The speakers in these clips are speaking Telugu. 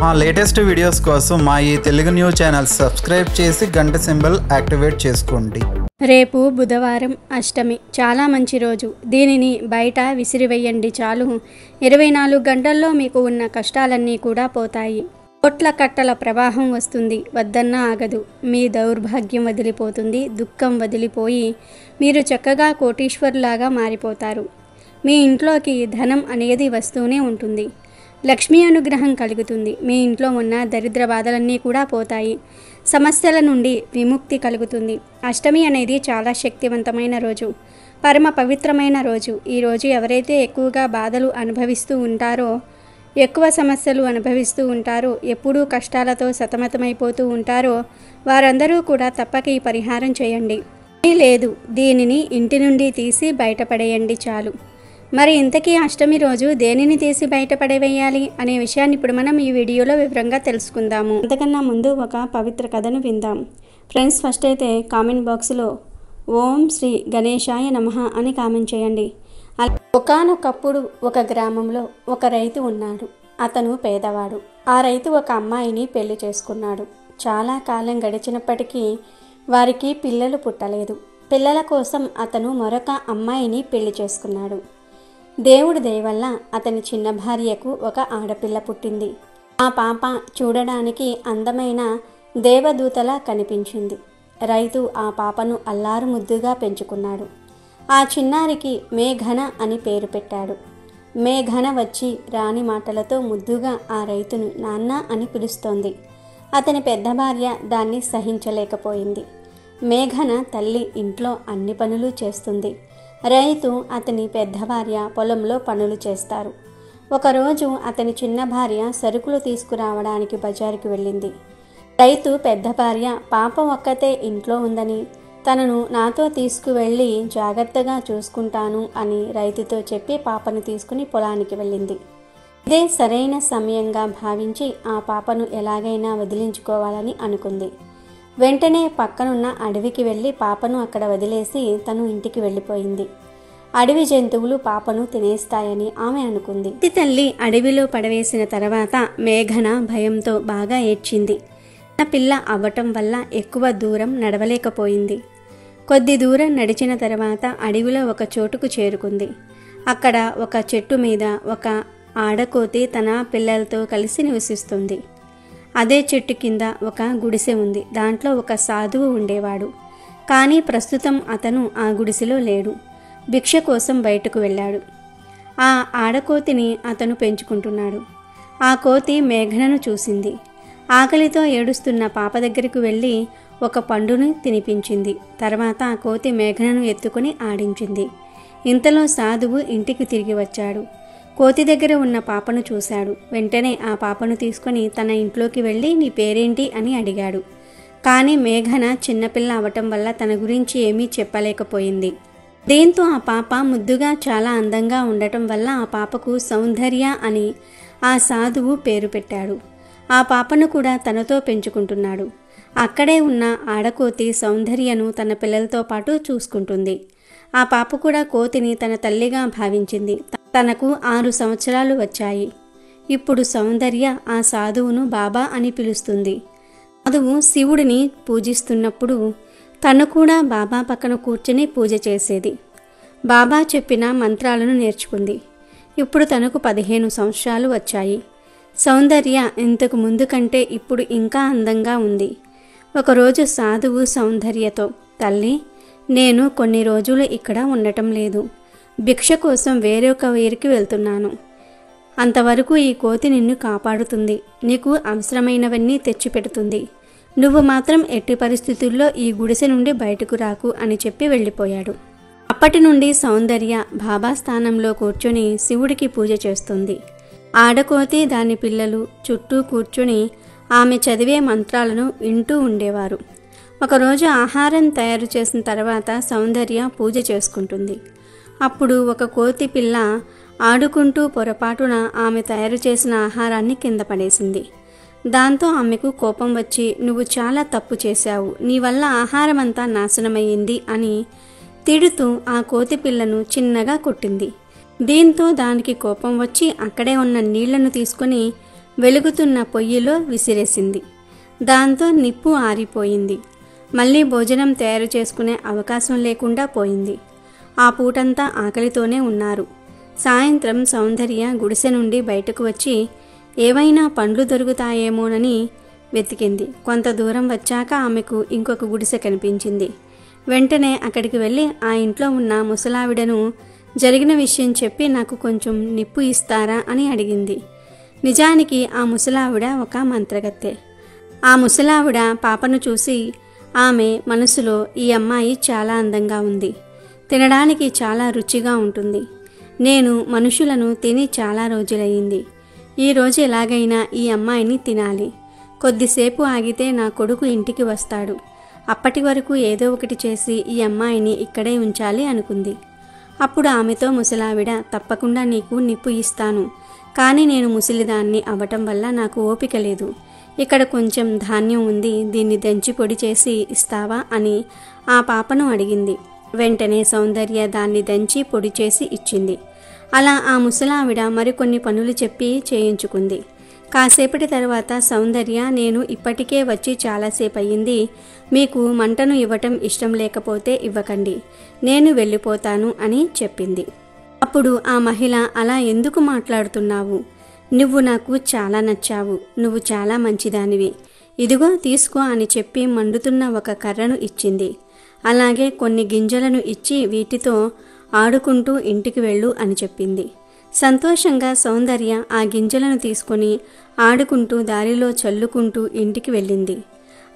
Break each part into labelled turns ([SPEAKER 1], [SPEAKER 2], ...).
[SPEAKER 1] మా లేటెస్ట్ వీడియోస్ కోసం మా ఈ తెలుగు న్యూస్ ఛానల్ సబ్స్క్రైబ్ చేసి గంట సింబల్ యాక్టివేట్ చేసుకోండి.
[SPEAKER 2] రేపు బుధవారం అష్టమి, చాలా మంచి రోజు. దీనిని బయట విసిరివేయండి చాలు. 24 గంటల్లో మీకు ఉన్న కష్టాలన్నీ కూడా పోతాయి. కోట్ల కట్టల ప్రవాహం వస్తుంది, వద్దన్నా ఆగదు. మీ దౌర్భాగ్యం వదిలిపోతుంది, దుఃఖం వదిలిపోయి మీరు చక్కగా కోటీశ్వరులాగా మారిపోతారు. మీ ఇంట్లోకి ధనం అనేది వస్తూనే ఉంటుంది. లక్ష్మీ అనుగ్రహం కలుగుతుంది. మీ ఇంట్లో ఉన్న దరిద్ర బాధలన్నీ కూడా పోతాయి. సమస్యల నుండి విముక్తి కలుగుతుంది. అష్టమి అనేది చాలా శక్తివంతమైన రోజు, పరమ పవిత్రమైన రోజు. ఈ రోజు ఎవరైతే ఎక్కువగా బాధలు అనుభవిస్తూ ఉంటారో, ఎక్కువ సమస్యలు అనుభవిస్తూ ఉంటారో, ఎప్పుడూ కష్టాలతో సతమతమైపోతూ ఉంటారో వారందరూ కూడా తప్పక ఈ పరిహారం చేయండి. లేదు, దీనిని ఇంటి నుండి తీసి బయటపడేయండి చాలు. మరి ఇంతకీ అష్టమి రోజు దేనిని తీసి బయటపడేవేయాలి అనే విషయాన్ని ఇప్పుడు మనం ఈ వీడియోలో వివరంగా తెలుసుకుందాము. అంతకన్నా ముందు ఒక పవిత్ర కథను విందాం. ఫ్రెండ్స్, ఫస్ట్ అయితే కామెంట్ బాక్స్లో ఓం శ్రీ గణేశాయ నమః అని కామెంట్ చేయండి. ఒకానొకప్పుడు ఒక గ్రామంలో ఒక రైతు ఉన్నాడు. అతను పేదవాడు. ఆ రైతు ఒక అమ్మాయిని పెళ్లి చేసుకున్నాడు. చాలా కాలం గడిచినప్పటికీ వారికి పిల్లలు పుట్టలేదు. పిల్లల కోసం అతను మరొక అమ్మాయిని పెళ్లి చేసుకున్నాడు. దేవుడి దయ వల్ల అతని చిన్న భార్యకు ఒక ఆడపిల్ల పుట్టింది. ఆ పాప చూడడానికి అందమైన దేవదూతలా కనిపించింది. రైతు ఆ పాపను అల్లారు ముద్దుగా పెంచుకున్నాడు. ఆ చిన్నారికి మేఘన అని పేరు పెట్టాడు. మేఘన వచ్చి రాణి మాటలతో ముద్దుగా ఆ రైతును నాన్న అని పిలుస్తోంది. అతని పెద్ద భార్య దాన్ని సహించలేకపోయింది. మేఘన తల్లి ఇంట్లో అన్ని పనులు చేస్తుంది. రైతు అతని పెద్ద భార్య పొలంలో పనులు చేస్తారు. ఒకరోజు అతని చిన్న భార్య సరుకులు తీసుకురావడానికి బజారుకి వెళ్ళింది. రైతు పెద్ద భార్య పాప ఒక్కతే ఇంట్లో ఉందని, తనను నాతో తీసుకువెళ్ళి జాగ్రత్తగా చూసుకుంటాను అని రైతుతో చెప్పి పాపను తీసుకుని పొలానికి వెళ్ళింది. ఇదే సరైన సమయంగా భావించి ఆ పాపను ఎలాగైనా వదిలించుకోవాలని అనుకుంది. వెంటనే పక్కనున్న అడవికి వెళ్ళి పాపను అక్కడ వదిలేసి తను ఇంటికి వెళ్ళిపోయింది. అడవి జంతువులు పాపను తినేస్తాయని ఆమె అనుకుంది. తల్లి అడవిలో పడవేసిన తర్వాత మేఘన భయంతో బాగా ఏడ్చింది. తన పిల్ల అవ్వటం వల్ల ఎక్కువ దూరం నడవలేకపోయింది. కొద్ది దూరం నడిచిన తర్వాత అడవిలో ఒక చోటుకు చేరుకుంది. అక్కడ ఒక చెట్టు మీద ఒక ఆడకోతి తన పిల్లలతో కలిసి నివసిస్తుంది. అదే చెట్టు కింద ఒక గుడిసె ఉంది. దాంట్లో ఒక సాధువు ఉండేవాడు. కానీ ప్రస్తుతం అతను ఆ గుడిసెలో లేడు. భిక్ష కోసం బయటకు వెళ్ళాడు. ఆ ఆడకోతిని అతను పెంచుకుంటున్నాడు. ఆ కోతి మేఘనను చూసింది. ఆకలితో ఏడుస్తున్న పాప దగ్గరకు వెళ్ళి ఒక పండును తినిపించింది. తర్వాత ఆ కోతి మేఘనను ఎత్తుకుని ఆడించింది. ఇంతలో సాధువు ఇంటికి తిరిగి వచ్చాడు. కోతి దగ్గర ఉన్న పాపను చూశాడు. వెంటనే ఆ పాపను తీసుకొని తన ఇంట్లోకి వెళ్ళి నీ పేరేంటి అని అడిగాడు. కానీ మేఘన చిన్నపిల్ల అవటం వల్ల తన గురించి ఏమీ చెప్పలేకపోయింది. దీంతో ఆ పాప ముద్దుగా చాలా అందంగా ఉండటం వల్ల ఆ పాపకు సౌందర్య అని ఆ సాధువు పేరు పెట్టాడు. ఆ పాపను కూడా తనతో పెంచుకుంటున్నాడు. అక్కడే ఉన్న ఆడకోతి సౌందర్యను తన పిల్లలతో పాటు చూసుకుంటుంది. ఆ పాప కూడా కోతిని తన తల్లిగా భావించింది. తనకు 6 సంవత్సరాలు వచ్చాయి. ఇప్పుడు సౌందర్య ఆ సాధువును బాబా అని పిలుస్తుంది. సాధువు శివుడిని పూజిస్తున్నప్పుడు తను కూడా బాబా పక్కన కూర్చుని పూజ చేసేది. బాబా చెప్పిన మంత్రాలను నేర్చుకుంది. ఇప్పుడు తనకు 15 సంవత్సరాలు వచ్చాయి. సౌందర్య ఇంతకు ముందు కంటే ఇప్పుడు ఇంకా అందంగా ఉంది. ఒకరోజు సాధువు సౌందర్యతో, తల్లి, నేను కొన్ని రోజులు ఇక్కడ ఉండటం లేదు. భిక్ష కోసం వేరొక ఊరికి వెళ్తున్నాను. అంతవరకు ఈ కోతి నిన్ను కాపాడుతుంది. నీకు అవసరమైనవన్నీ తెచ్చిపెడుతుంది. నువ్వు మాత్రం ఎట్టి పరిస్థితుల్లో ఈ గుడిసె నుండి బయటకు రాకు అని చెప్పి వెళ్ళిపోయాడు. అప్పటి నుండి సౌందర్య బాబా స్థానంలో కూర్చొని శివుడికి పూజ చేస్తుంది. ఆడకోతి దాని పిల్లలు చుట్టూ కూర్చొని ఆమె చదివే మంత్రాలను వింటూ ఉండేవారు. ఒకరోజు ఆహారం తయారు చేసిన తర్వాత సౌందర్య పూజ చేసుకుంటుంది. అప్పుడు ఒక కోతి పిల్ల ఆడుకుంటూ పొరపాటున ఆమె తయారు చేసిన ఆహారాన్ని కింద పడేసింది. దాంతో ఆమెకు కోపం వచ్చి, నువ్వు చాలా తప్పు చేశావు, నీ వల్ల ఆహారం అంతా నాశనమయ్యింది అని తిడుతూ ఆ కోతి పిల్లను చిన్నగా కొట్టింది. దీంతో దానికి కోపం వచ్చి అక్కడే ఉన్న నీళ్లను తీసుకుని వెలుగుతున్న పొయ్యిలో విసిరేసింది. దాంతో నిప్పు ఆరిపోయింది. మళ్ళీ భోజనం తయారు చేసుకునే అవకాశం లేకుండా పోయింది. ఆ పూటంతా ఆకలితోనే ఉన్నారు. సాయంత్రం సౌందర్య గుడిసె నుండి బయటకు వచ్చి ఏవైనా పండ్లు దొరుకుతాయేమోనని వెతికింది. కొంత దూరం వచ్చాక ఆమెకు ఇంకొక గుడిసె కనిపించింది. వెంటనే అక్కడికి వెళ్ళి ఆ ఇంట్లో ఉన్న ముసలావిడను జరిగిన విషయం చెప్పి నాకు కొంచెం నిప్పు ఇస్తారా అని అడిగింది. నిజానికి ఆ ముసలావిడ ఒక మంత్రగత్తె. ఆ ముసలావిడ పాపను చూసి ఆమె మనసులో ఈ అమ్మాయి చాలా అందంగా ఉంది, తినడానికి చాలా రుచిగా ఉంటుంది, నేను మనుషులను తిని చాలా రోజులయ్యింది, ఈరోజు ఎలాగైనా ఈ అమ్మాయిని తినాలి, కొద్దిసేపు ఆగితే నా కొడుకు ఇంటికి వస్తాడు, అప్పటి వరకు ఏదో ఒకటి చేసి ఈ అమ్మాయిని ఇక్కడే ఉంచాలి అనుకుంది. అప్పుడు ఆమెతో ముసలావిడ, తప్పకుండా నీకు నిప్పు ఇస్తాను, కానీ నేను ముసలిదాన్ని అవ్వటం వల్ల నాకు ఓపిక లేదు, ఇక్కడ కొంచెం ధాన్యం ఉంది, దీన్ని దంచి పొడి చేసి ఇస్తావా అని ఆ పాపను అడిగింది. వెంటనే సౌందర్య దాన్ని దంచి పొడి చేసి ఇచ్చింది. అలా ఆ ముసలావిడ మరికొన్ని పనులు చెప్పి చేయించుకుంది. కాసేపటి తర్వాత సౌందర్య, నేను ఇప్పటికే వచ్చి చాలాసేపు అయ్యింది, మీకు మంటను ఇవ్వటం ఇష్టం లేకపోతే ఇవ్వకండి, నేను వెళ్ళిపోతాను అని చెప్పింది. అప్పుడు ఆ మహిళ, అలా ఎందుకు మాట్లాడుతున్నావు, నువ్వు నాకు చాలా నచ్చావు, నువ్వు చాలా మంచిదానివి, ఇదిగో తీసుకో అని చెప్పి మండుతున్న ఒక కర్రను ఇచ్చింది. అలాగే కొన్ని గింజలను ఇచ్చి వీటితో ఆడుకుంటూ ఇంటికి వెళ్ళు అని చెప్పింది. సంతోషంగా సౌందర్య ఆ గింజలను తీసుకొని ఆడుకుంటూ దారిలో చల్లుకుంటూ ఇంటికి వెళ్ళింది.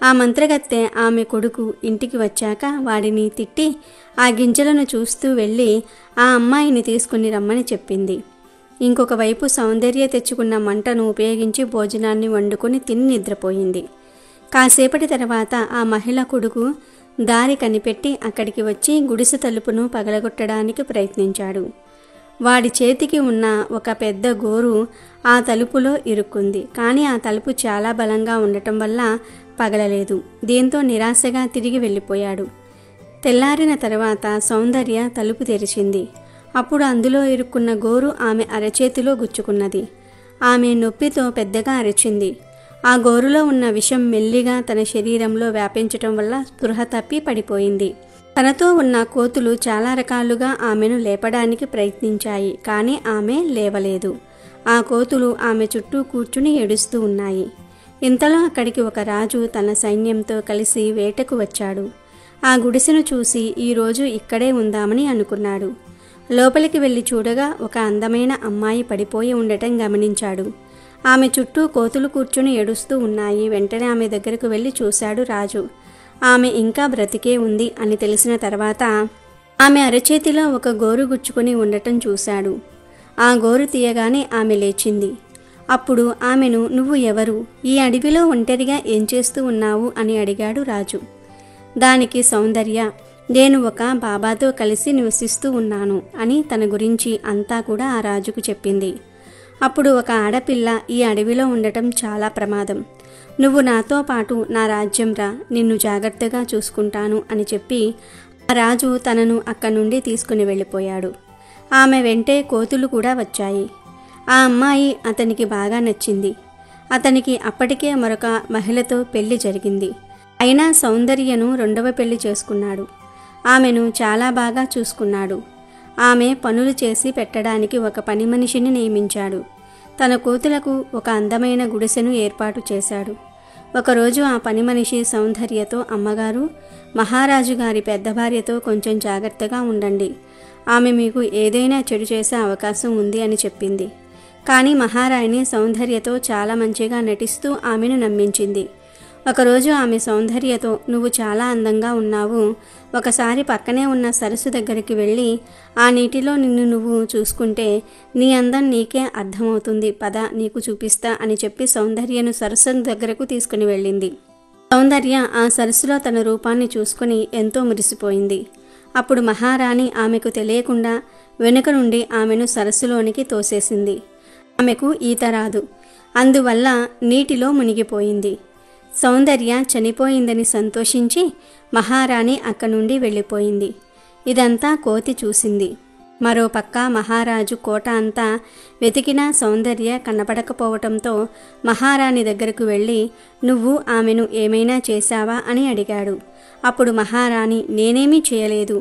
[SPEAKER 2] ఆ మంత్రగత్తె ఆమె కొడుకు ఇంటికి వచ్చాక వాడిని తిట్టి ఆ గింజలను చూస్తూ వెళ్ళి ఆ అమ్మాయిని తీసుకుని రమ్మని చెప్పింది. ఇంకొక వైపు సౌందర్య తెచ్చుకున్న మంటను ఉపయోగించి భోజనాన్ని వండుకొని తిని నిద్రపోయింది. కాసేపటి తర్వాత ఆ మహిళ కొడుకు దారి కనిపెట్టి అక్కడికి వచ్చి గుడిసె తలుపును పగలగొట్టడానికి ప్రయత్నించాడు. వాడి చేతికి ఉన్న ఒక పెద్ద గోరు ఆ తలుపులో ఇరుక్కుంది. కానీ ఆ తలుపు చాలా బలంగా ఉండటం వల్ల పగలలేదు. దీంతో నిరాశగా తిరిగి వెళ్ళిపోయాడు. తెల్లారిన తర్వాత సౌందర్య తలుపు తెరిచింది. అప్పుడు అందులో ఇరుక్కున్న గోరు ఆమె అరచేతిలో గుచ్చుకున్నది. ఆమె నొప్పితో పెద్దగా అరిచింది. ఆ గోరులో ఉన్న విషం మెల్లిగా తన శరీరంలో వ్యాపించటం వల్ల స్పృహ తప్పి పడిపోయింది. తనతో ఉన్న కోతులు చాలా రకాలుగా ఆమెను లేపడానికి ప్రయత్నించాయి, కానీ ఆమె లేవలేదు. ఆ కోతులు ఆమె చుట్టూ కూర్చుని ఏడుస్తూ ఉన్నాయి. ఇంతలో అక్కడికి ఒక రాజు తన సైన్యంతో కలిసి వేటకు వచ్చాడు. ఆ గుడిసెను చూసి ఈరోజు ఇక్కడే ఉందామని అనుకున్నాడు. లోపలికి వెళ్ళి చూడగా ఒక అందమైన అమ్మాయి పడిపోయి ఉండటం గమనించాడు. ఆమె చుట్టూ కోతులు కూర్చుని ఏడుస్తూ ఉన్నాయి. వెంటనే ఆమె దగ్గరకు వెళ్ళి చూశాడు రాజు. ఆమె ఇంకా బ్రతికే ఉంది అని తెలిసిన తర్వాత ఆమె అరచేతిలో ఒక గోరు గుచ్చుకొని ఉండటం చూశాడు. ఆ గోరు తీయగానే ఆమె లేచింది. అప్పుడు ఆమెను, నువ్వు ఎవరు, ఈ అడవిలో ఒంటరిగా ఏం చేస్తూ ఉన్నావు అని అడిగాడు రాజు. దానికి సౌందర్య, నేను ఒక బాబాతో కలిసి నివసిస్తూ ఉన్నాను అని తన గురించి అంతా కూడా ఆ రాజుకు చెప్పింది. అప్పుడు ఒక ఆడపిల్ల, ఈ అడవిలో ఉండటం చాలా ప్రమాదం, నువ్వు నాతో పాటు నా రాజ్యం రా, నిన్ను జాగ్రత్తగా చూసుకుంటాను అని చెప్పి ఆ రాజు తనను అక్కడి నుండి తీసుకుని వెళ్ళిపోయాడు. ఆమె వెంటే కోతులు కూడా వచ్చాయి. ఆ అమ్మాయి అతనికి బాగా నచ్చింది. అతనికి అప్పటికే మరొక మహిళతో పెళ్లి జరిగింది. అయినా సౌందర్యను రెండవ పెళ్లి చేసుకున్నాడు. ఆమెను చాలా బాగా చూసుకున్నాడు. ఆమె పనులు చేసి పెట్టడానికి ఒక పని మనిషిని నియమించాడు. తన కోతులకు ఒక అందమైన గుడిసెను ఏర్పాటు చేశాడు. ఒకరోజు ఆ పని మనిషి సౌందర్యతో, అమ్మగారు, మహారాజు గారి పెద్ద భార్యతో కొంచెం జాగ్రత్తగా ఉండండి, ఆమె మీకు ఏదైనా చెడు చేసే అవకాశం ఉంది అని చెప్పింది. కానీ మహారాణి సౌందర్యతో చాలా మంచిగా నటిస్తూ ఆమెను నమ్మించింది. ఒకరోజు ఆమె సౌందర్యతో, నువ్వు చాలా అందంగా ఉన్నావు, ఒకసారి పక్కనే ఉన్న సరస్సు దగ్గరికి వెళ్ళి ఆ నీటిలో నిన్ను నువ్వు చూసుకుంటే నీ అందం నీకే అర్థమవుతుంది, పద నీకు చూపిస్తా అని చెప్పి సౌందర్యను సరస్సు దగ్గరకు తీసుకుని వెళ్ళింది. సౌందర్య ఆ సరస్సులో తన రూపాన్ని చూసుకుని ఎంతో మురిసిపోయింది. అప్పుడు మహారాణి ఆమెకు తెలియకుండా వెనుక నుండి ఆమెను సరస్సులోనికి తోసేసింది. ఆమెకు ఈత రాదు, అందువల్ల నీటిలో మునిగిపోయింది. సౌందర్య చనిపోయిందని సంతోషించి మహారాణి అక్కడి నుండి వెళ్ళిపోయింది. ఇదంతా కోతి చూసింది. మరోపక్క మహారాజు కోట అంతా వెతికినా సౌందర్య కనపడకపోవటంతో మహారాణి దగ్గరకు వెళ్ళి, నువ్వు ఆమెను ఏమైనా చేశావా అని అడిగాడు. అప్పుడు మహారాణి, నేనేమీ చేయలేదు.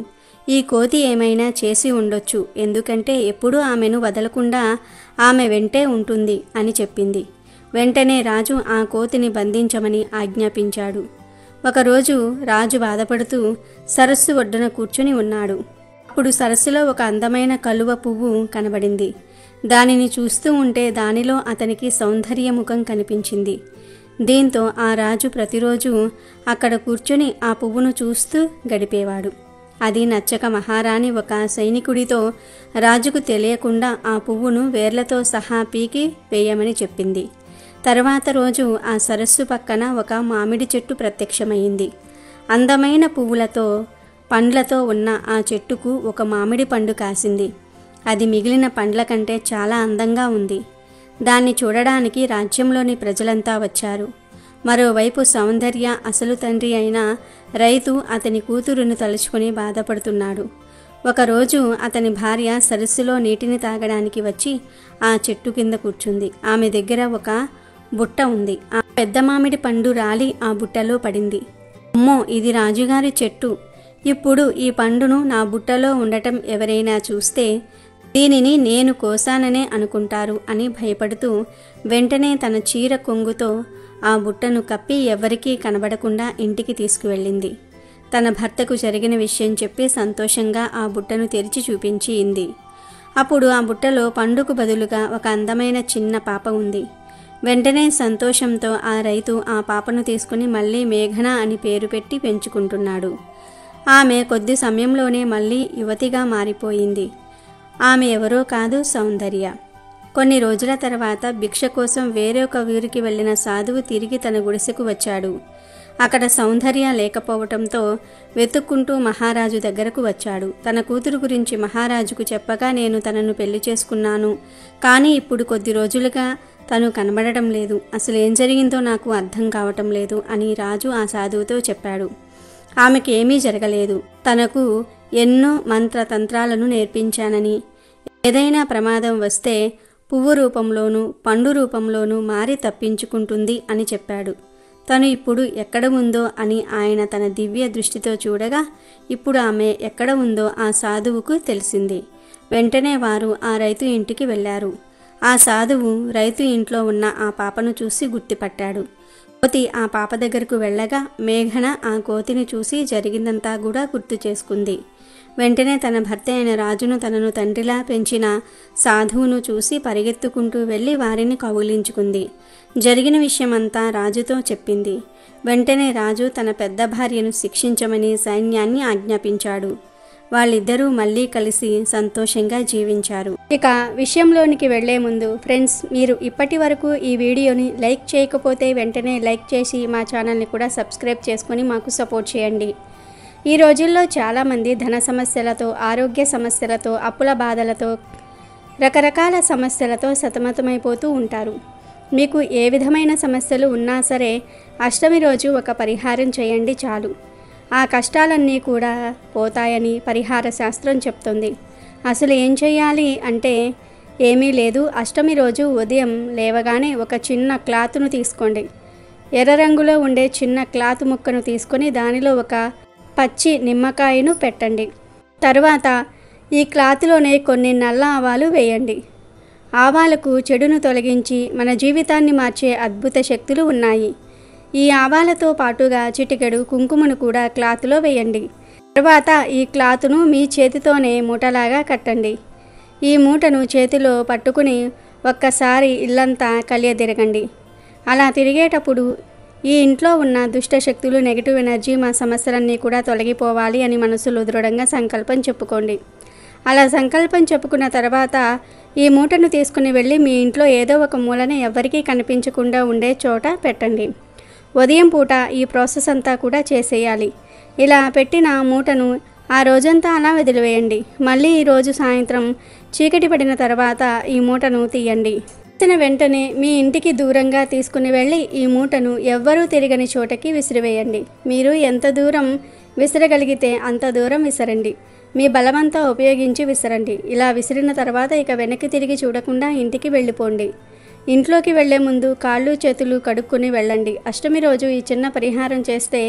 [SPEAKER 2] ఈ కోతి ఏమైనా చేసి ఉండొచ్చు, ఎందుకంటే ఎప్పుడూ ఆమెను వదలకుండా ఆమె వెంటే ఉంటుంది అని చెప్పింది. వెంటనే రాజు ఆ కోతిని బంధించమని ఆజ్ఞాపించాడు. ఒకరోజు రాజు బాధపడుతూ సరస్సు ఒడ్డున కూర్చుని ఉన్నాడు. అప్పుడు సరస్సులో ఒక అందమైన కలువ పువ్వు కనబడింది. దానిని చూస్తూ ఉంటే దానిలో అతనికి సౌందర్యముఖం కనిపించింది. దీంతో ఆ రాజు ప్రతిరోజు అక్కడ కూర్చుని ఆ పువ్వును చూస్తూ గడిపేవాడు. అది నచ్చక మహారాణి ఒక సైనికుడితో రాజుకు తెలియకుండా ఆ పువ్వును వేర్లతో సహా పీకి వేయమని చెప్పింది. తర్వాత రోజు ఆ సరస్సు పక్కన ఒక మామిడి చెట్టు ప్రత్యక్షమైంది. అందమైన పువ్వులతో పండ్లతో ఉన్న ఆ చెట్టుకు ఒక మామిడి పండు కాసింది. అది మిగిలిన పండ్ల కంటే చాలా అందంగా ఉంది. దాన్ని చూడడానికి రాజ్యంలోని ప్రజలంతా వచ్చారు. మరోవైపు సౌందర్య అసలు తండ్రి అయిన రైతు అతని కూతురును తలుచుకుని బాధపడుతున్నాడు. ఒకరోజు అతని భార్య సరస్సులో నీటిని తాగడానికి వచ్చి ఆ చెట్టు కింద కూర్చుంది. ఆమె దగ్గర ఒక బుట్ట ఉంది. ఆ పెద్ద మామిడి పండు రాలి ఆ బుట్టలో పడింది. అమ్మో, ఇది రాజుగారి చెట్టు. ఇప్పుడు ఈ పండును నా బుట్టలో ఉండటం ఎవరైనా చూస్తే దీనిని నేను కోసాననే అనుకుంటారు అని భయపడుతూ వెంటనే తన చీర కొంగుతో ఆ బుట్టను కప్పి ఎవ్వరికీ కనబడకుండా ఇంటికి తీసుకువెళ్ళింది. తన భర్తకు జరిగిన విషయం చెప్పి సంతోషంగా ఆ బుట్టను తెరిచి చూపించింది. అప్పుడు ఆ బుట్టలో పండుకు బదులుగా ఒక అందమైన చిన్న పాప ఉంది. వెంటనే సంతోషంతో ఆ రైతు ఆ పాపను తీసుకుని మళ్ళీ మేఘన అని పేరు పెట్టి పెంచుకుంటున్నాడు. ఆమె కొద్ది సమయంలోనే మళ్ళీ యువతిగా మారిపోయింది. ఆమె ఎవరో కాదు, సౌందర్య. కొన్ని రోజుల తర్వాత భిక్ష కోసం వేరొక ఊరికి వెళ్ళిన సాధువు తిరిగి తన గుడిసెకు వచ్చాడు. అక్కడ సౌందర్య లేకపోవటంతో వెతుక్కుంటూ మహారాజు దగ్గరకు వచ్చాడు. తన కూతురు గురించి మహారాజుకు చెప్పగా, నేను తనను పెళ్లి చేసుకున్నాను, కానీ ఇప్పుడు కొద్ది రోజులుగా తను కనబడటం లేదు. అసలు ఏం జరిగిందో నాకు అర్థం కావటం లేదు అని రాజు ఆ సాధువుతో చెప్పాడు. ఆమెకి ఏమీ జరగలేదు. తనకు ఎన్నో మంత్రతంత్రాలను నేర్పించానని, ఏదైనా ప్రమాదం వస్తే పువ్వు రూపంలోనూ పండు రూపంలోనూ మారి తప్పించుకుంటుంది అని చెప్పాడు. తను ఇప్పుడు ఎక్కడ ఉందో అని ఆయన తన దివ్య దృష్టితో చూడగా ఇప్పుడు ఆమె ఎక్కడ ఉందో ఆ సాధువుకు తెలిసింది. వెంటనే వారు ఆ రైతు ఇంటికి వెళ్ళారు. ఆ సాధువు రైతు ఇంట్లో ఉన్న ఆ పాపను చూసి గుర్తుపట్టాడు. కోతి ఆ పాప దగ్గరకు వెళ్ళగా మేఘన ఆ కోతిని చూసి జరిగిందంతా కూడా గుర్తు చేసుకుంది. వెంటనే తన భర్త అయిన రాజును తనను తండ్రిలా పెంచిన సాధువును చూసి పరిగెత్తుకుంటూ వెళ్ళి వారిని కౌగిలించుకుంది. జరిగిన విషయమంతా రాజుతో చెప్పింది. వెంటనే రాజు తన పెద్ద భార్యను శిక్షించమని సైన్యాన్ని ఆజ్ఞాపించాడు. వాళ్ళిద్దరూ మళ్ళీ కలిసి సంతోషంగా జీవించారు. ఇక విషయంలోనికి వెళ్లే ముందు ఫ్రెండ్స్, మీరు ఇప్పటి వరకు ఈ వీడియోని లైక్ చేయకపోతే వెంటనే లైక్ చేసి మా ఛానల్ని కూడా సబ్స్క్రైబ్ చేసుకొని మాకు సపోర్ట్ చేయండి. ఈ రోజుల్లో చాలామంది ధన సమస్యలతో, ఆరోగ్య సమస్యలతో, అప్పుల బాధలతో, రకరకాల సమస్యలతో సతమతమైపోతూ ఉంటారు. మీకు ఏ విధమైన సమస్యలు ఉన్నా సరే అష్టమి రోజు ఒక పరిహారం చేయండి చాలు. ఆ కష్టాలన్నీ కూడా పోతాయని పరిహార శాస్త్రం చెప్తుంది. అసలు ఏం చేయాలి అంటే ఏమీ లేదు. అష్టమి రోజు ఉదయం లేవగానే ఒక చిన్న క్లాత్ను తీసుకోండి. ఎర్ర రంగులో ఉండే చిన్న క్లాత్ ముక్కను తీసుకొని దానిలో ఒక పచ్చి నిమ్మకాయను పెట్టండి. తర్వాత ఈ క్లాత్లోనే కొన్ని నల్ల ఆవాలు వేయండి. ఆవాలకు చెడును తొలగించి మన జీవితాన్ని మార్చే అద్భుత శక్తులు ఉన్నాయి. ఈ ఆవాలతో పాటుగా చిటికెడు కుంకుమను కూడా క్లాత్లో వేయండి. తర్వాత ఈ క్లాత్ను మీ చేతితోనే మూటలాగా కట్టండి. ఈ మూటను చేతిలో పట్టుకుని ఒక్కసారి ఇల్లంతా కలియదిరగండి. అలా తిరిగేటప్పుడు ఈ ఇంట్లో ఉన్న దుష్ట శక్తులు, నెగిటివ్ ఎనర్జీ, మా సమస్యలన్నీ కూడా తొలగిపోవాలి అని మనసులో దృఢంగా సంకల్పం చెప్పుకోండి. అలా సంకల్పం చెప్పుకున్న తర్వాత ఈ మూటను తీసుకుని వెళ్ళి మీ ఇంట్లో ఏదో ఒక మూలన ఎవ్వరికీ కనిపించకుండా ఉండే చోట పెట్టండి. ఉదయం పూట ఈ ప్రాసెస్ అంతా కూడా చేసేయాలి. ఇలా పెట్టిన మూటను ఆ రోజంతా అలా వదిలివేయండి. మళ్ళీ ఈరోజు సాయంత్రం చీకటి పడిన తర్వాత ఈ మూటను తీయండి. తీసిన వెంటనే మీ ఇంటికి దూరంగా తీసుకుని వెళ్ళి ఈ మూటను ఎవ్వరూ తిరగని చోటకి విసిరివేయండి. మీరు ఎంత దూరం విసరగలిగితే అంత దూరం విసరండి. మీ బలమంతా ఉపయోగించి విసరండి. ఇలా విసిరిన తర్వాత ఇక వెనక్కి తిరిగి చూడకుండా ఇంటికి వెళ్ళిపోండి. ఇంట్లోకి వెళ్లే ముందు కాళ్ళు చేతులు కడుక్కొని వెళ్ళండి. అష్టమి రోజు ఈ చిన్న పరిహారం చేస్తే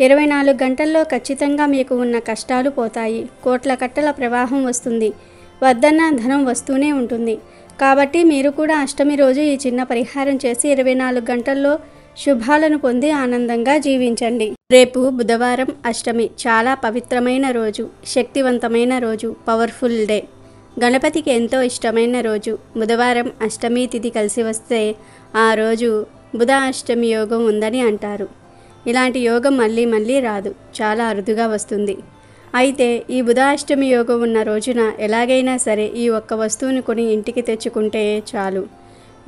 [SPEAKER 2] 24 గంటల్లో ఖచ్చితంగా మీకు ఉన్న కష్టాలు పోతాయి. కోట్ల కట్టల ప్రవాహం వస్తుంది. వద్దన్న ధనం వస్తూనే ఉంటుంది. కాబట్టి మీరు కూడా అష్టమి రోజు ఈ చిన్న పరిహారం చేసి 24 గంటల్లో శుభాలను పొంది ఆనందంగా జీవించండి. రేపు బుధవారం అష్టమి. చాలా పవిత్రమైన రోజు, శక్తివంతమైన రోజు, పవర్ఫుల్ డే. గణపతికి ఎంతో ఇష్టమైన రోజు. బుధవారం అష్టమి తిథి కలిసి వస్తే ఆ రోజు బుధ అష్టమి యోగం ఉందని అంటారు. ఇలాంటి యోగం మళ్ళీ మళ్ళీ రాదు, చాలా అరుదుగా వస్తుంది. అయితే ఈ బుధాష్టమి యోగం ఉన్న రోజున ఎలాగైనా సరే ఈ ఒక్క వస్తువుని కొని ఇంటికి తెచ్చుకుంటే చాలు.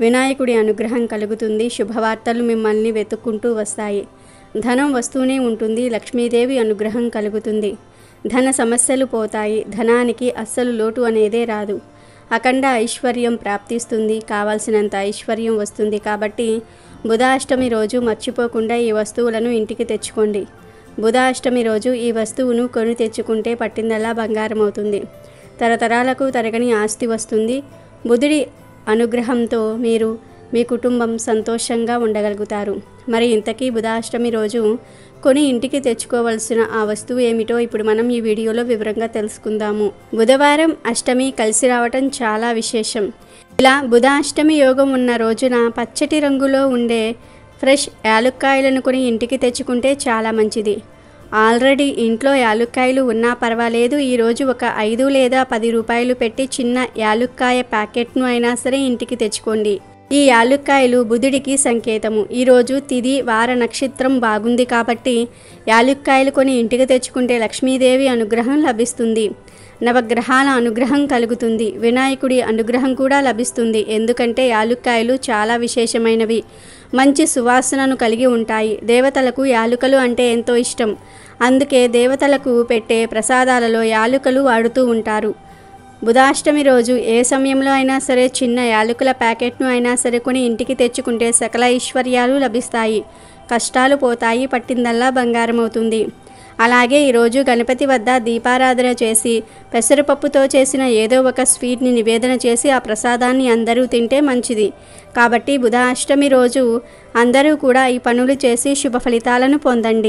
[SPEAKER 2] వినాయకుడి అనుగ్రహం కలుగుతుంది. శుభవార్తలు మిమ్మల్ని వెతుక్కుంటూ వస్తాయి. ధనం వస్తూనే ఉంటుంది. లక్ష్మీదేవి అనుగ్రహం కలుగుతుంది. ధన సమస్యలు పోతాయి. ధనానికి అస్సలు లోటు అనేదే రాదు. అఖండ ఐశ్వర్యం ప్రాప్తిస్తుంది. కావాల్సినంత ఐశ్వర్యం వస్తుంది. కాబట్టి బుధాష్టమి రోజు మర్చిపోకుండా ఈ వస్తువులను ఇంటికి తెచ్చుకోండి. బుధాష్టమి రోజు ఈ వస్తువును కొని తెచ్చుకుంటే పట్టిందల్లా బంగారం అవుతుంది. తరతరాలకు తరగని ఆస్తి వస్తుంది. బుధుడి అనుగ్రహంతో మీరు మీ కుటుంబం సంతోషంగా ఉండగలుగుతారు. మరి ఇంతకీ బుధాష్టమి రోజు కొని ఇంటికి తెచ్చుకోవలసిన ఆ వస్తువు ఏమిటో ఇప్పుడు మనం ఈ వీడియోలో వివరంగా తెలుసుకుందాము. బుధవారం అష్టమి కలిసి రావటం చాలా విశేషం. ఇలా బుధాష్టమి యోగం ఉన్న రోజున పచ్చటి రంగులో ఉండే ఫ్రెష్ యాలుక్కాయలను కొని ఇంటికి తెచ్చుకుంటే చాలా మంచిది. ఆల్రెడీ ఇంట్లో యాలుక్కాయలు ఉన్నా పర్వాలేదు. ఈరోజు ఒక 5 లేదా 10 రూపాయలు పెట్టి చిన్న యాలుక్కాయ ప్యాకెట్ను అయినా సరే ఇంటికి తెచ్చుకోండి. ఈ యాలుక్కాయలు బుధుడికి సంకేతము. ఈరోజు తిథి వార నక్షత్రం బాగుంది కాబట్టి యాలుక్కాయలు కొని ఇంటికి తెచ్చుకుంటే లక్ష్మీదేవి అనుగ్రహం లభిస్తుంది. నవగ్రహాల అనుగ్రహం కలుగుతుంది. వినాయకుడి అనుగ్రహం కూడా లభిస్తుంది. ఎందుకంటే యాలుక్కాయలు చాలా విశేషమైనవి. మంచి సువాసనను కలిగి ఉంటాయి. దేవతలకు యాలుకలు అంటే ఎంతో ఇష్టం. అందుకే దేవతలకు పెట్టే ప్రసాదాలలో యాలుకలు వాడుతూ ఉంటారు. బుధాష్టమి రోజు ఏ సమయంలో అయినా సరే చిన్న యాలకుల ప్యాకెట్ను అయినా సరే కొని ఇంటికి తెచ్చుకుంటే సకల ఐశ్వర్యాలు లభిస్తాయి. కష్టాలు పోతాయి. పట్టిందల్లా బంగారం అవుతుంది. అలాగే ఈరోజు గణపతి వద్ద దీపారాధన చేసి పెసరపప్పుతో చేసిన ఏదో ఒక స్వీట్ని నివేదన చేసి ఆ ప్రసాదాన్ని అందరూ తింటే మంచిది. కాబట్టి బుధాష్టమి రోజు అందరూ కూడా ఈ పనులు చేసి శుభ ఫలితాలను పొందండి.